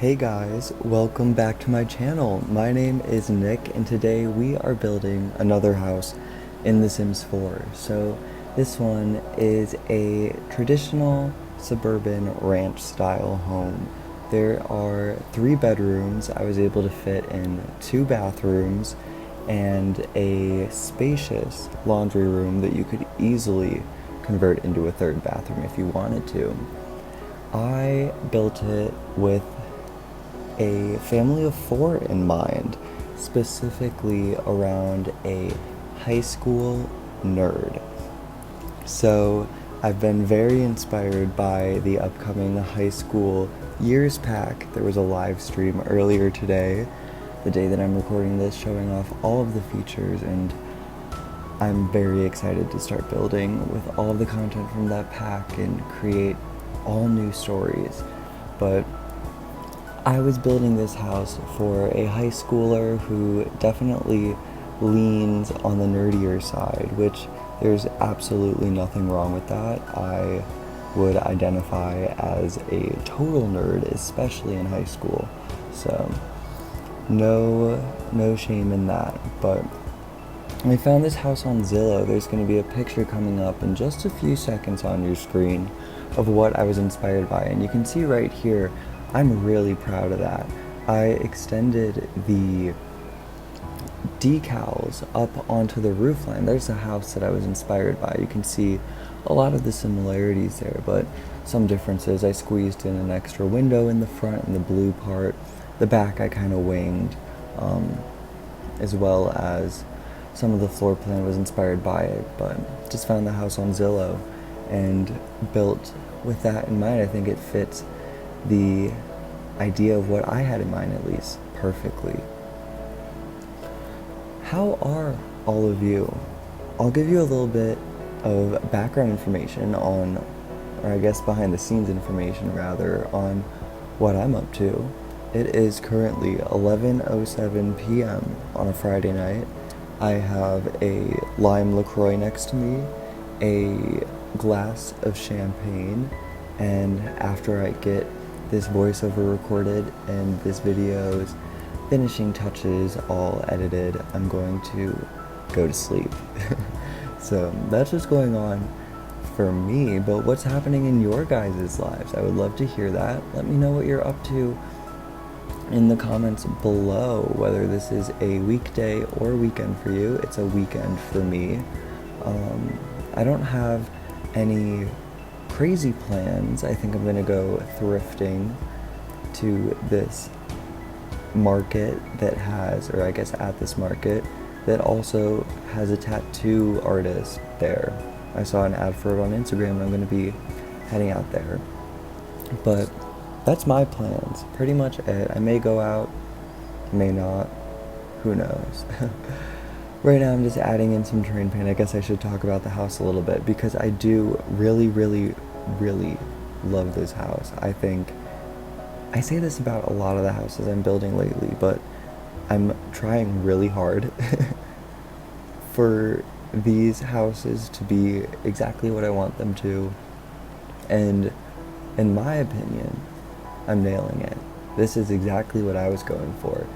Hey guys, welcome back to my channel. My name is Nick and today we are building another house in The Sims 4. So this one is a traditional suburban ranch style home. There are 3 bedrooms. I was able to fit in 2 bathrooms and a spacious laundry room that you could easily convert into a 3rd bathroom if you wanted to. I built it with a family of 4 in mind, specifically around a high school nerd. So I've been very inspired by the upcoming high school years pack. There was a live stream earlier today, the day that I'm recording this, showing off all of the features, and I'm very excited to start building with all of the content from that pack and create all new stories. But I was building this house for a high schooler who definitely leans on the nerdier side, which there's absolutely nothing wrong with that. I would identify as a total nerd, especially in high school. So no shame in that. But I found this house on Zillow. There's going to be a picture coming up in just a few seconds on your screen of what I was inspired by, and you can see right here I'm really proud of that. I extended the decals up onto the roofline. There's a house that I was inspired by. You can see a lot of the similarities there, but some differences. I squeezed in an extra window in the front and the blue part. The back I kind of winged, as well as some of the floor plan was inspired by it, but just found the house on Zillow and built with that in mind. I think it fits the idea of what I had in mind, at least, perfectly. How are all of you? I'll give you a little bit of background information on, or I guess behind the scenes information rather, on what I'm up to. It is currently 11:07 p.m. on a Friday night. I have a lime LaCroix next to me, a glass of champagne, and after I get this voiceover recorded and this video's finishing touches all edited, I'm going to go to sleep. So that's what's going on for me, but what's happening in your guys' lives? I would love to hear that. Let me know what you're up to in the comments below, whether this is a weekday or weekend for you. It's a weekend for me. I don't have any crazy plans. I think I'm gonna go thrifting to this market that has, or I guess at this market, that also has a tattoo artist there. I saw an ad for it on Instagram and I'm gonna be heading out there. But that's my plans, pretty much it. I may go out, may not, who knows. Right now I'm just adding in some terrain paint. I guess I should talk about the house a little bit because I do really love this house. I think, I say this about a lot of the houses I'm building lately, but I'm trying really hard for these houses to be exactly what I want them to. And in my opinion, I'm nailing it. This is exactly what I was going for.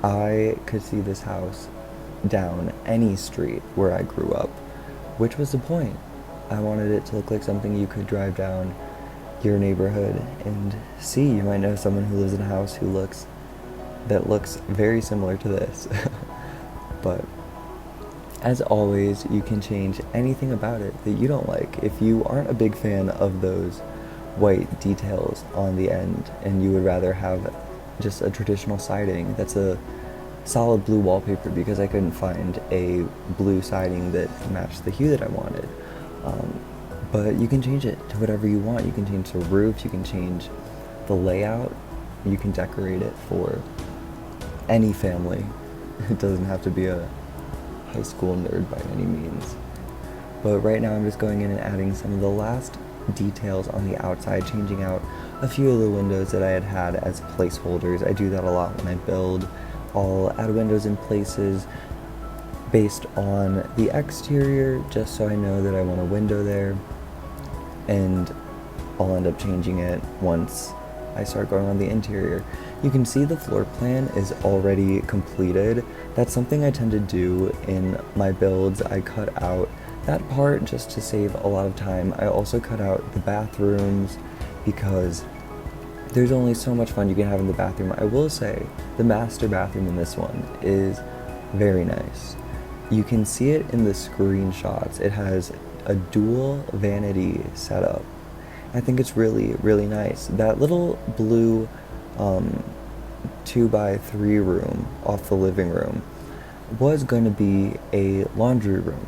I could see this house down any street where I grew up, which was the point. I wanted it to look like something you could drive down your neighborhood and see. You might know someone who lives in a house that looks very similar to this. But as always, you can change anything about it that you don't like. If you aren't a big fan of those white details on the end and you would rather have just a traditional siding that's a solid blue wallpaper, because I couldn't find a blue siding that matched the hue that I wanted. But you can change it to whatever you want. You can change the roof, you can change the layout, you can decorate it for any family. It doesn't have to be a high school nerd by any means. But right now I'm just going in and adding some of the last details on the outside, changing out a few of the windows that I had as placeholders. I do that a lot when I build. I'll add windows in places based on the exterior, just so I know that I want a window there, and I'll end up changing it once I start going on the interior. You can see the floor plan is already completed. That's something I tend to do in my builds. I cut out that part just to save a lot of time. I also cut out the bathrooms because there's only so much fun you can have in the bathroom. I will say the master bathroom in this one is very nice. You can see it in the screenshots. It has a dual vanity setup. I think it's really, really nice. That little blue 2x3 room off the living room was going to be a laundry room,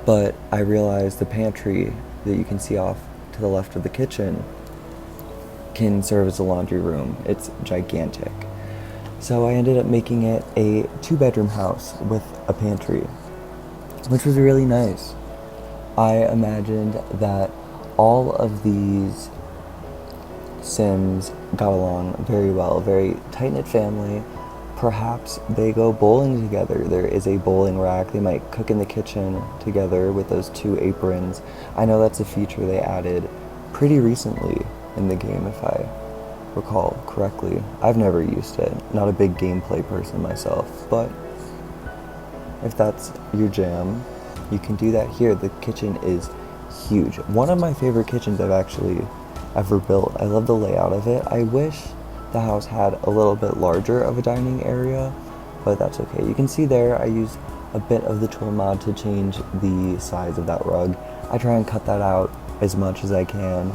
but I realized the pantry that you can see off to the left of the kitchen can serve as a laundry room. It's gigantic. So I ended up making it a 2-bedroom house with a pantry, which was really nice. I imagined that all of these Sims got along very well, very tight-knit family. Perhaps they go bowling together. There is a bowling rack. They might cook in the kitchen together with those 2 aprons. I know that's a feature they added pretty recently in the game, if I recall correctly. I've never used it. Not a big gameplay person myself, but if that's your jam, you can do that here. The kitchen is huge. One of my favorite kitchens I've actually ever built. I love the layout of it. I wish the house had a little bit larger of a dining area, but that's okay. You can see there I used a bit of the tool mod to change the size of that rug. I try and cut that out as much as I can.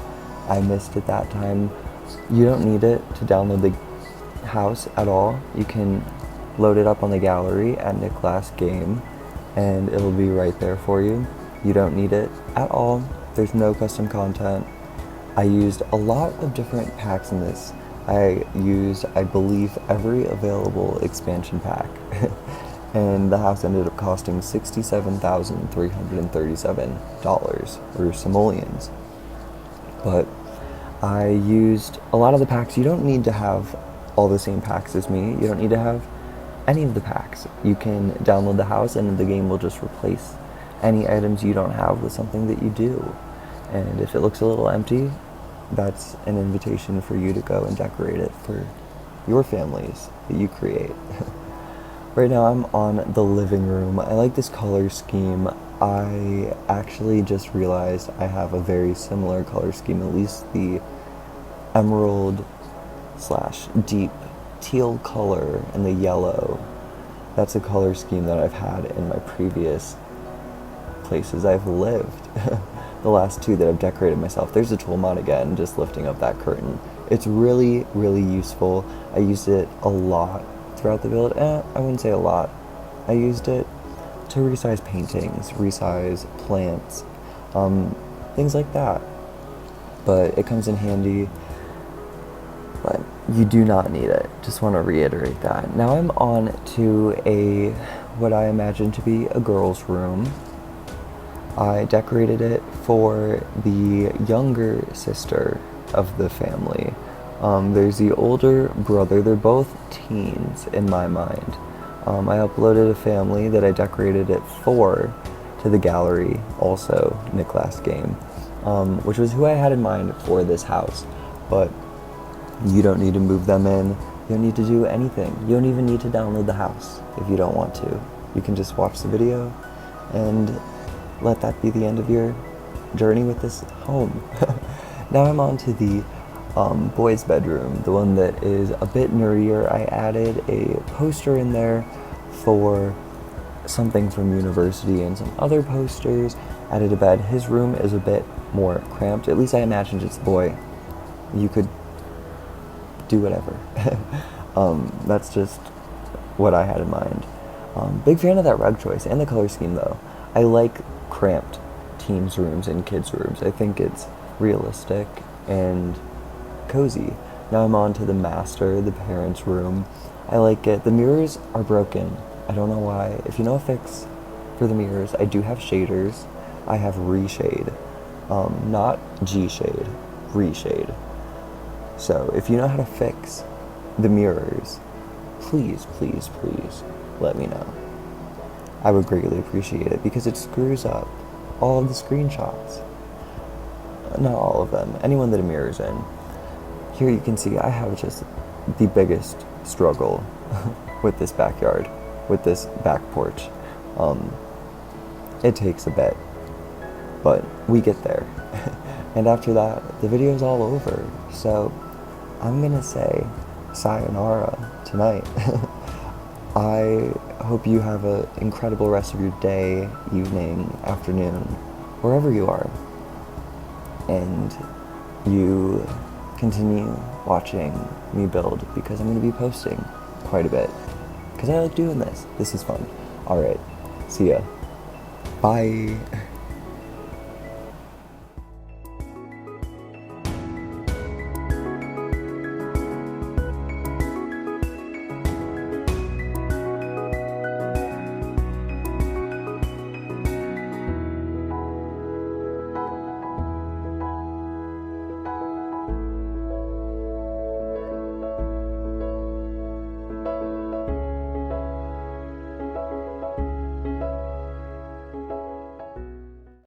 I missed it that time. You don't need it to download the house at all. You can load it up on the gallery at Nicholas Game and it'll be right there for you. You don't need it at all. There's no custom content. I used a lot of different packs in this. I used, I believe, every available expansion pack. And the house ended up costing $67,337 or simoleons. But I used a lot of the packs. You don't need to have all the same packs as me. You don't need to have any of the packs. You can download the house and the game will just replace any items you don't have with something that you do. And if it looks a little empty, that's an invitation for you to go and decorate it for your families that you create. Right now I'm on the living room. I like this color scheme. I actually just realized I have a very similar color scheme, at least the emerald / deep teal color and the yellow. That's a color scheme that I've had in my previous places I've lived. The last 2 that I've decorated myself. There's a tool mod again, just lifting up that curtain. It's really, really useful. I used it a lot throughout the build. I wouldn't say a lot. I used it to resize paintings, resize plants, things like that. But it comes in handy. But you do not need it. Just want to reiterate that. Now I'm on to what I imagine to be a girl's room. I decorated it for the younger sister of the family. There's the older brother. They're both teens in my mind. I uploaded a family that I decorated it for to the gallery, also Nicholas Game, which was who I had in mind for this house. But you don't need to move them in. You don't need to do anything. You don't even need to download the house if you don't want to. You can just watch the video and let that be the end of your journey with this home. Now I'm on to the boys' bedroom, the one that is a bit nerdier. I added a poster in there for something from university and some other posters. Added a bed. His room is a bit more cramped. At least I imagined it's a boy. You could do whatever. That's just what I had in mind. Big fan of that rug choice and the color scheme though. I like cramped teens' rooms and kids' rooms. I think it's realistic and cozy. Now I'm on to the master, the parents' room. I like it. The mirrors are broken. I don't know why. If you know a fix for the mirrors, I do have shaders. I have reshade. Not G-shade, reshade. So if you know how to fix the mirrors, please, please, please let me know. I would greatly appreciate it because it screws up all of the screenshots. Not all of them. Anyone that a mirror's in. Here you can see I have just the biggest struggle with this backyard, with this back porch. It takes a bit, but we get there. And after that, the video's all over. So I'm gonna say sayonara tonight. I hope you have an incredible rest of your day, evening, afternoon, wherever you are. And you continue watching me build, because I'm going to be posting quite a bit. Because I like doing this. This is fun. Alright, see ya. Bye.